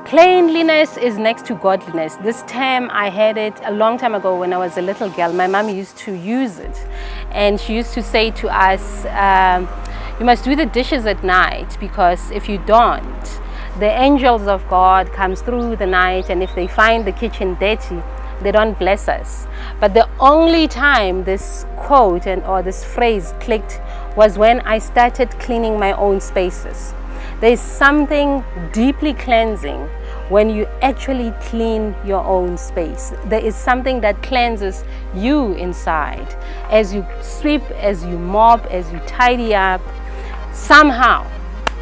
Cleanliness is next to godliness. This term, I heard it a long time ago when I was a little girl. My mom used to use it, and she used to say to us, you must do the dishes at night, because if you don't, the angels of God comes through the night, and if they find the kitchen dirty, they don't bless us. But the only time this quote or this phrase clicked was when I started cleaning my own spaces. There's something deeply cleansing when you actually clean your own space. There is something that cleanses you inside. As you sweep, as you mop, as you tidy up, somehow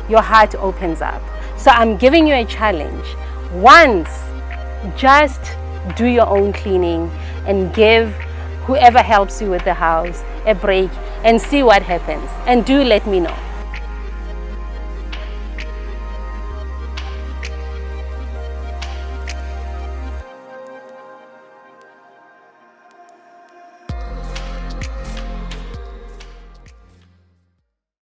your heart opens up. So I'm giving you a challenge. Once, just do your own cleaning and give whoever helps you with the house a break and see what happens. And do let me know.